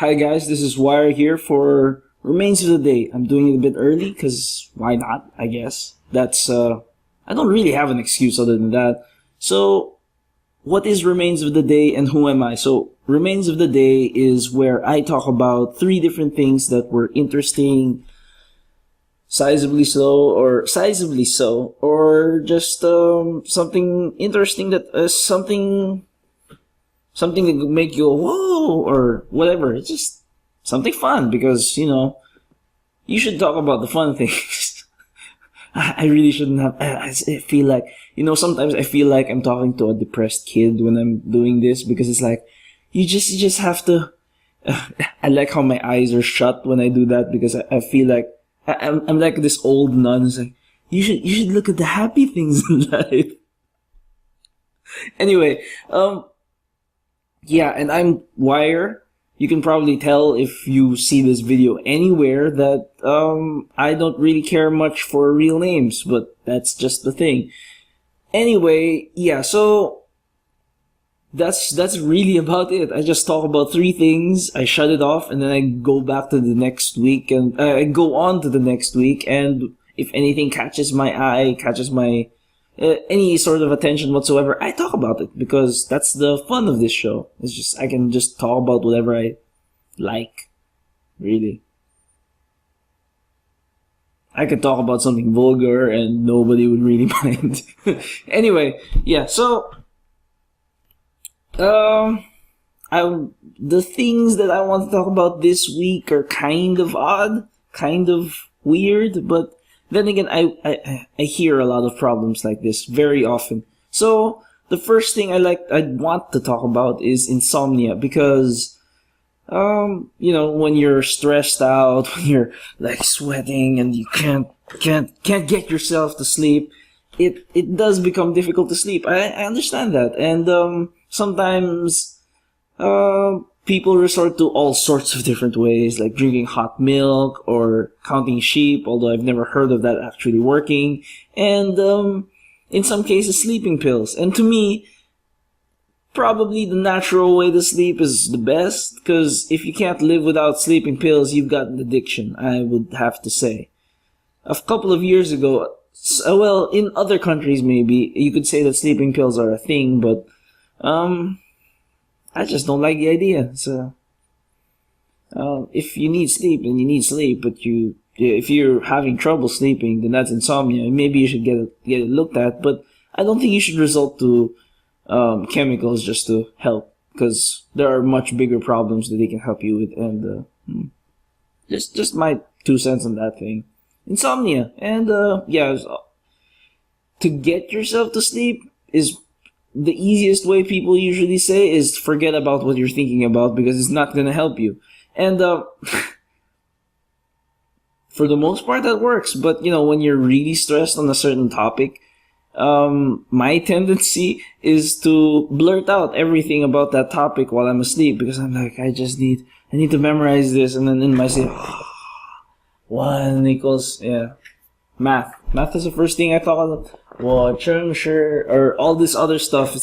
Hi guys, this is Wire here for Remains of the Day. I'm doing it a bit early because why not, I guess. I don't really have an excuse other than that. So, what is Remains of the Day and who am I? So, Remains of the Day is where I talk about three different things that were interesting, sizably so, or just something interesting that something that could make you go, whoa, or whatever. It's just something fun because, you should talk about the fun things. I really shouldn't have. I feel like, sometimes I feel like I'm talking to a depressed kid when I'm doing this because it's like, you just have to. I like how my eyes are shut when I do that because I feel like I'm like this old nun who's like, you should look at the happy things in life. Anyway, yeah, and I'm Wire. You can probably tell if you see this video anywhere that I don't really care much for real names, but that's just the thing. Anyway, yeah, so that's really about it. I just talk about three things, I shut it off, and then I go back to the next week, and I go on to the next week, and if anything catches my eye, catches my any sort of attention whatsoever, I talk about it because that's the fun of this show. It's just I can just talk about whatever I like, really. I could talk about something vulgar and nobody would really mind. Anyway, yeah. So, the things that I want to talk about this week are kind of odd, kind of weird, but then again, I hear a lot of problems like this very often. So the first thing I'd want to talk about is insomnia because, when you're stressed out, when you're like sweating and you can't get yourself to sleep, it does become difficult to sleep. I understand that, and sometimes people resort to all sorts of different ways, like drinking hot milk or counting sheep, although I've never heard of that actually working, and in some cases sleeping pills. And to me, probably the natural way to sleep is the best, because if you can't live without sleeping pills, you've got an addiction, I would have to say. A couple of years ago, well, in other countries maybe, you could say that sleeping pills are a thing, but I just don't like the idea. So, if you need sleep, then you need sleep. But if you're having trouble sleeping, then that's insomnia. Maybe you should get it looked at. But I don't think you should resort to chemicals just to help, because there are much bigger problems that they can help you with. And just my 2 cents on that thing. Insomnia, and yeah, to get yourself to sleep is. The easiest way people usually say is forget about what you're thinking about because it's not going to help you. And for the most part that works, but when you're really stressed on a certain topic, my tendency is to blurt out everything about that topic while I'm asleep because I'm like, I need to memorize this, and then in my sleep, 1 equals, yeah. Math is the first thing I thought of. Well, sure, or all this other stuff.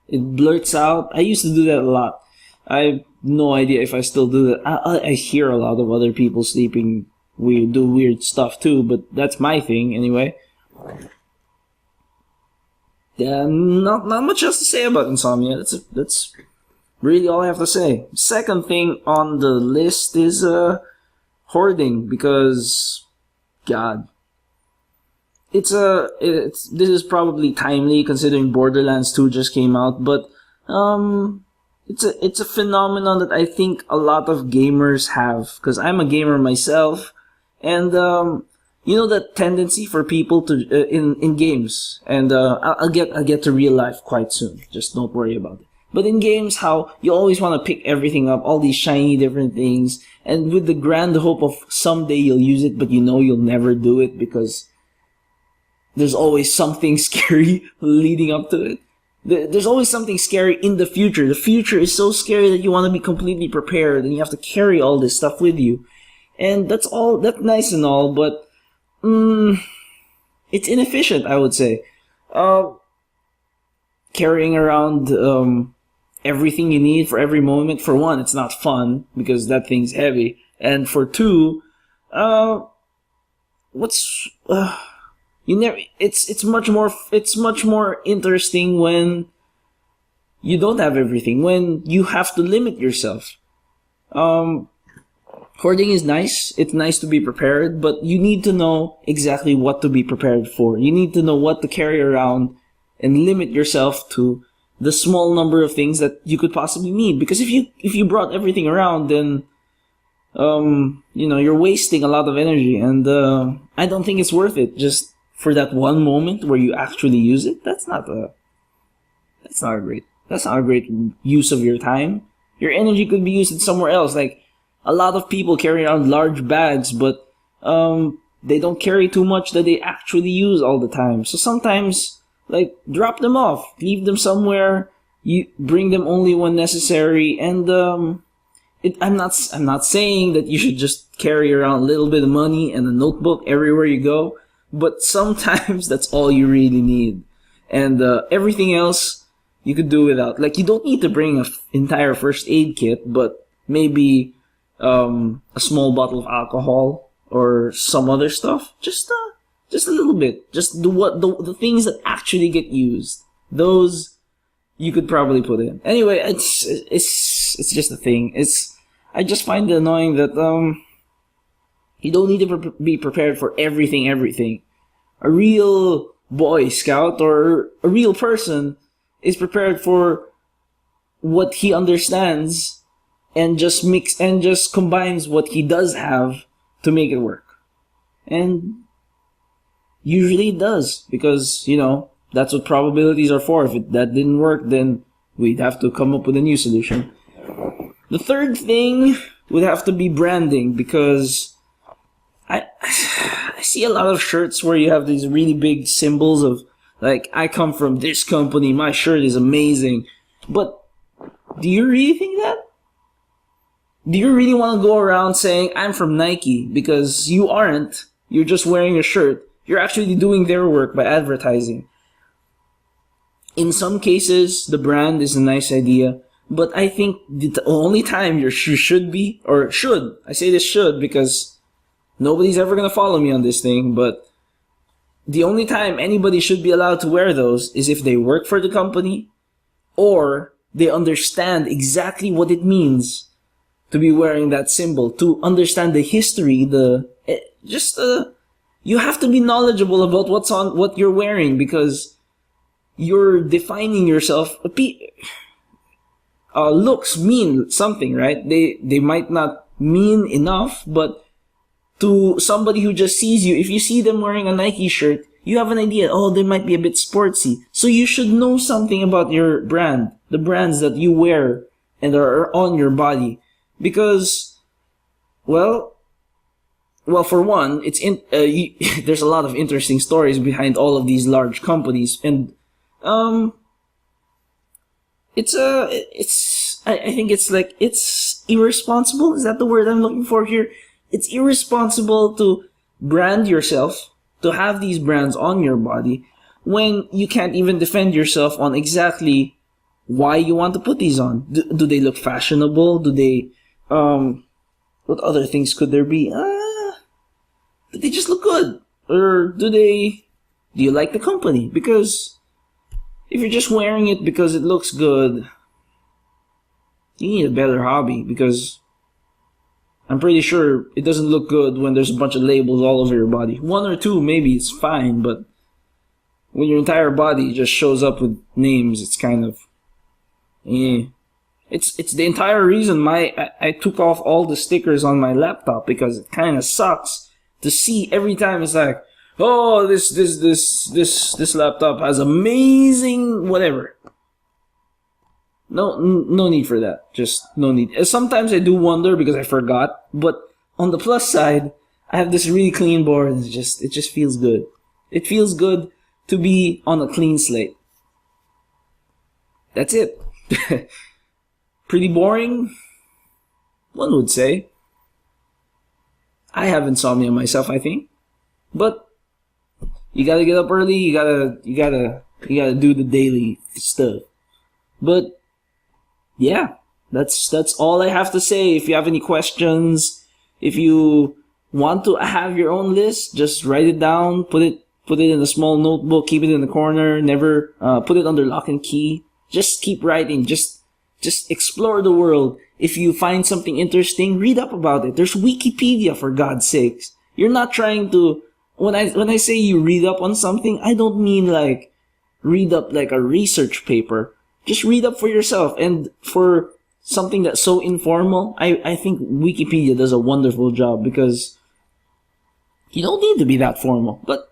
It blurts out. I used to do that a lot. I have no idea if I still do that. I hear a lot of other people sleeping do weird stuff too, but that's my thing anyway. Yeah, not much else to say about insomnia. That's really all I have to say. Second thing on the list is hoarding, because God. This is probably timely considering Borderlands 2 just came out, but it's a phenomenon that I think a lot of gamers have, because I'm a gamer myself, and that tendency for people to in games, and I'll get to real life quite soon. Just don't worry about it. But in games, how you always want to pick everything up, all these shiny different things, and with the grand hope of someday you'll use it, but you'll never do it because there's always something scary leading up to it. There's always something scary in the future. The future is so scary that you want to be completely prepared, and you have to carry all this stuff with you. And that's nice and all, but it's inefficient, I would say. Carrying around everything you need for every moment. For one, it's not fun because that thing's heavy, and for two, what's you never. It's much more interesting when you don't have everything. When you have to limit yourself. Hoarding is nice. It's nice to be prepared, but you need to know exactly what to be prepared for. You need to know what to carry around and limit yourself to the small number of things that you could possibly need. Because if you brought everything around, then you're wasting a lot of energy, and I don't think it's worth it just for that one moment where you actually use it. That's not a great use of your time. Your energy could be used somewhere else. Like, a lot of people carry around large bags, but they don't carry too much that they actually use all the time. So sometimes, like, drop them off, leave them somewhere. You bring them only when necessary, and I'm not saying that you should just carry around a little bit of money and a notebook everywhere you go, but sometimes that's all you really need, and everything else you could do without. Like, you don't need to bring an entire first aid kit, but maybe a small bottle of alcohol or some other stuff. Just a little bit. Just the things that actually get used. Those you could probably put in. Anyway, it's just a thing. I just find it annoying that you don't need to be prepared for everything. A real Boy Scout or a real person is prepared for what he understands and just combines what he does have to make it work. And usually it does, because, that's what probabilities are for. If that didn't work, then we'd have to come up with a new solution. The third thing would have to be branding, because I see a lot of shirts where you have these really big symbols of, like, I come from this company, my shirt is amazing. But do you really think that? Do you really want to go around saying, I'm from Nike? Because you aren't. You're just wearing a shirt. You're actually doing their work by advertising. In some cases, the brand is a nice idea, but I think the only time you should be, or should, I say this should because nobody's ever going to follow me on this thing, but the only time anybody should be allowed to wear those is if they work for the company or they understand exactly what it means to be wearing that symbol, to understand the history, you have to be knowledgeable about what you're wearing, because you're defining yourself. Looks mean something, right? They might not mean enough, but to somebody who just sees you, if you see them wearing a Nike shirt, you have an idea, they might be a bit sportsy. So you should know something about your brand, the brands that you wear and are on your body. Because, well, for one, there's a lot of interesting stories behind all of these large companies, and I think it's irresponsible. Is that the word I'm looking for here? It's irresponsible to brand yourself, to have these brands on your body, when you can't even defend yourself on exactly why you want to put these on. Do they look fashionable? Do they, what other things could there be? Do they just look good? Or do you like the company? Because if you're just wearing it because it looks good, you need a better hobby, because I'm pretty sure it doesn't look good when there's a bunch of labels all over your body. One or two, maybe it's fine, but when your entire body just shows up with names, it's kind of, It's the entire reason I took off all the stickers on my laptop, because it kind of sucks to see every time. It's like, this laptop has amazing whatever. No need for that. Just no need. Sometimes I do wonder because I forgot, but on the plus side, I have this really clean board, and it just feels good. It feels good to be on a clean slate. That's it. Pretty boring, one would say. I have insomnia myself, I think, but you gotta get up early. You gotta do the daily stuff. But yeah, that's all I have to say. If you have any questions, if you want to have your own list, just write it down, put it in a small notebook, keep it in the corner, never put it under lock and key. Just keep writing. Just explore the world. If you find something interesting, read up about it. There's Wikipedia, for God's sakes. You're not trying to when I say you read up on something, I don't mean like read up like a research paper. Just read up for yourself. And for something that's so informal, I think Wikipedia does a wonderful job, because you don't need to be that formal. But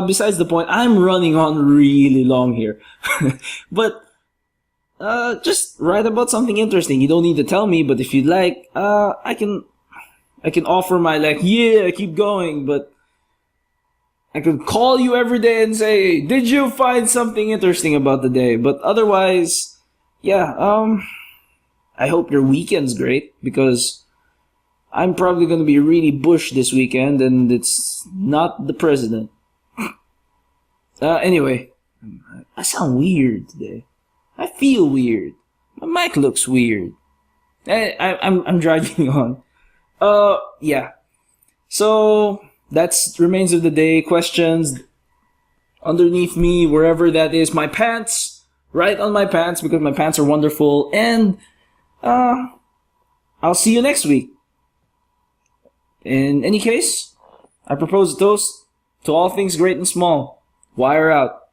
besides the point, I'm running on really long here. But just write about something interesting. You don't need to tell me, but if you'd like, I can offer my like, yeah, keep going, but I could call you every day and say, did you find something interesting about the day? But otherwise, yeah, I hope your weekend's great, because I'm probably going to be really bush this weekend, and it's not the president. Anyway, I sound weird today. I feel weird. My mic looks weird. I'm dragging on. Yeah. So that's remains of the day. Questions underneath me, wherever that is. My pants, right on my pants, because my pants are wonderful. And I'll see you next week. In any case, I propose a toast to all things great and small. Wire out.